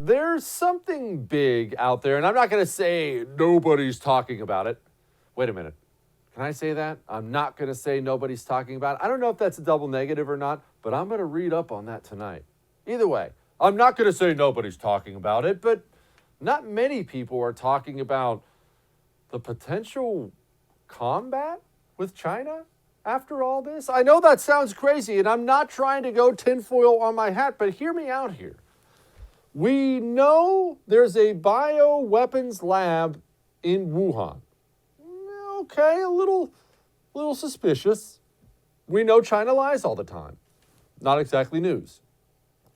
There's something big out there, and I'm not going to say nobody's talking about it. Wait a minute. Can I say that? I'm not going to say nobody's talking about it. I don't know if that's a double negative or not, but I'm going to read up on that tonight. Either way, I'm not going to say nobody's talking about it, but not many people are talking about the potential combat with China after all this. I know that sounds crazy, and I'm not trying to go tinfoil on my hat, but hear me out here. We know there's a bioweapons lab in Wuhan. Okay, a little suspicious. We know China lies all the time. Not exactly news.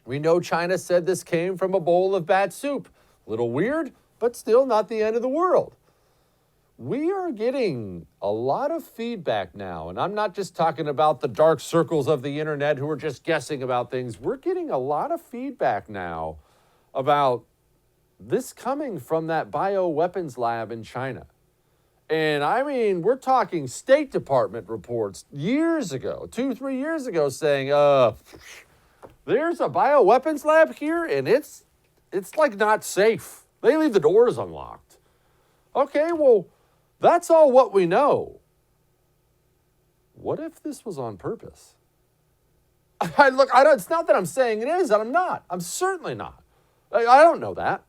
We know China said this came from a bowl of bad soup. A little weird, but still not the end of the world. We are getting a lot of feedback now, and I'm not just talking about the dark circles of the internet who are just guessing about things. We're getting a lot of feedback now about this coming from that bioweapons lab in China. And I mean, we're talking State Department reports years ago, 2-3 years ago, saying, there's a bioweapons lab here, and it's like not safe. They leave the doors unlocked. Okay, well, that's all what we know. What if this was on purpose? It's not that I'm saying it is, and I'm not. I'm certainly not. I don't know that.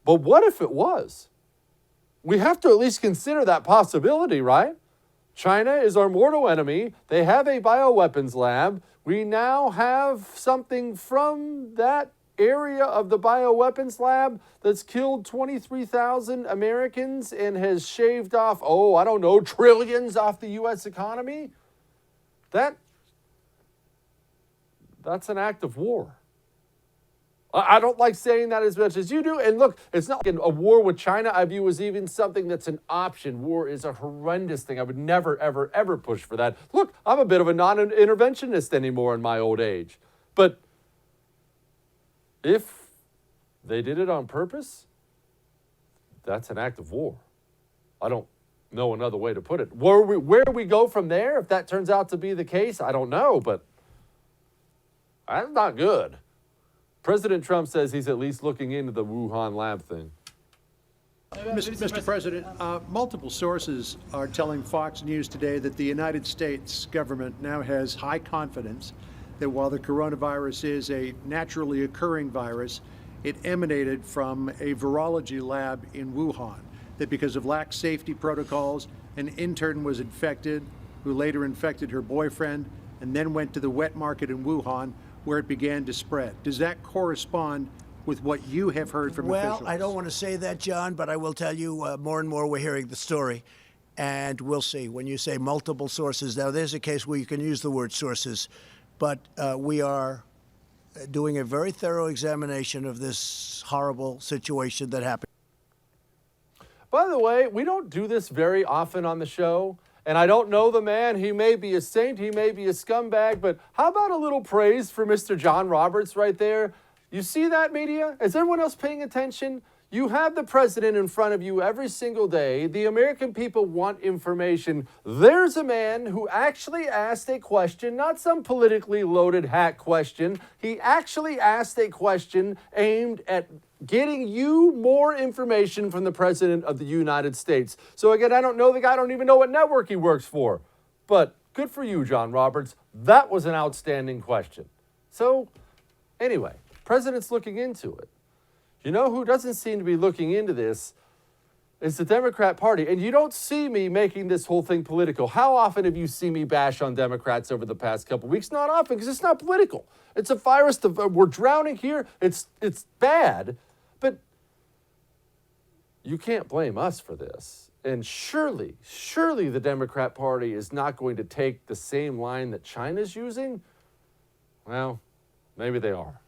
But what if it was? We have to at least consider that possibility, right? China is our mortal enemy. They have a bioweapons lab. We now have something from that area of the bioweapons lab that's killed 23,000 Americans and has shaved off, trillions off the U.S. economy. That's an act of war. I don't like saying that as much as you do. And look, it's not like a war with China I view as even something that's an option. War is a horrendous thing. I would never, ever, ever push for that. Look, I'm a bit of a non-interventionist anymore in my old age. But if they did it on purpose, that's an act of war. I don't know another way to put it. Where we go from there, if that turns out to be the case, I don't know. But that's not good. President Trump says he's at least looking into the Wuhan lab thing. Mr. President, multiple sources are telling Fox News today that the United States government now has high confidence that while the coronavirus is a naturally occurring virus, it emanated from a virology lab in Wuhan, that because of lax safety protocols, an intern was infected, who later infected her boyfriend, and then went to the wet market in Wuhan, where it began to spread. Does that correspond with what you have heard from officials? Well, I don't want to say that, John, but I will tell you more and more we're hearing the story, and we'll see. When you say multiple sources, now there's a case where you can use the word sources, but we are doing a very thorough examination of this horrible situation that happened. By the way, we don't do this very often on the show. And I don't know the man. He may be a saint. He may be a scumbag. But how about a little praise for Mr. John Roberts right there? You see that, media? Is everyone else paying attention? You have the president in front of you every single day. The American people want information. There's a man who actually asked a question, not some politically loaded hack question. He actually asked a question aimed at getting you more information from the President of the United States. So again, I don't know the guy. I don't even know what network he works for. But good for you, John Roberts. That was an outstanding question. So anyway, President's looking into it. You know who doesn't seem to be looking into this is the Democrat Party. And you don't see me making this whole thing political. How often have you seen me bash on Democrats over the past couple of weeks? Not often, because it's not political. It's a virus. We're drowning here. It's bad. But you can't blame us for this. And surely the Democrat Party is not going to take the same line that China's using. Well, maybe they are.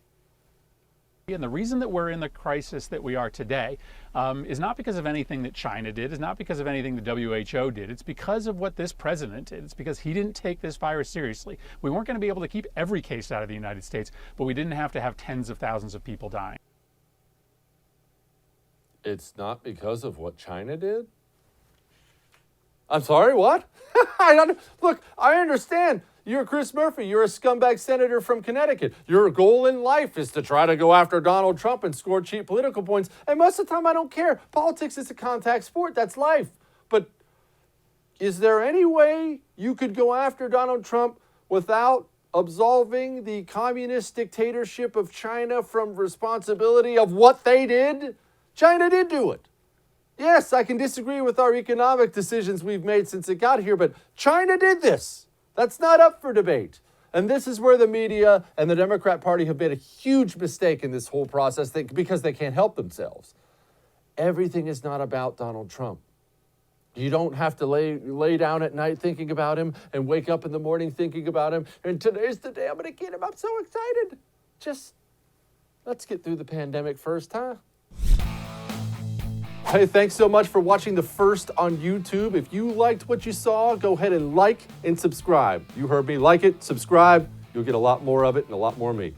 And the reason that we're in the crisis that we are today is not because of anything that China did, is not because of anything the WHO did. It's because of what this president did. It's because he didn't take this virus seriously. We weren't going to be able to keep every case out of the United States, but we didn't have to have tens of thousands of people dying. It's not because of what China did? I'm sorry, what? Look, I understand. You're Chris Murphy. You're a scumbag senator from Connecticut. Your goal in life is to try to go after Donald Trump and score cheap political points. And most of the time, I don't care. Politics is a contact sport. That's life. But is there any way you could go after Donald Trump without absolving the communist dictatorship of China from responsibility of what they did? China did do it. Yes, I can disagree with our economic decisions we've made since it got here, but China did this. That's not up for debate. And this is where the media and the Democrat Party have made a huge mistake in this whole process because they can't help themselves. Everything is not about Donald Trump. You don't have to lay down at night thinking about him and wake up in the morning thinking about him. And today's the day I'm going to get him. I'm so excited. Just let's get through the pandemic first, huh? Hey, thanks so much for watching The First on YouTube. If you liked what you saw, go ahead and like and subscribe. You heard me. Like it, subscribe. You'll get a lot more of it and a lot more of me.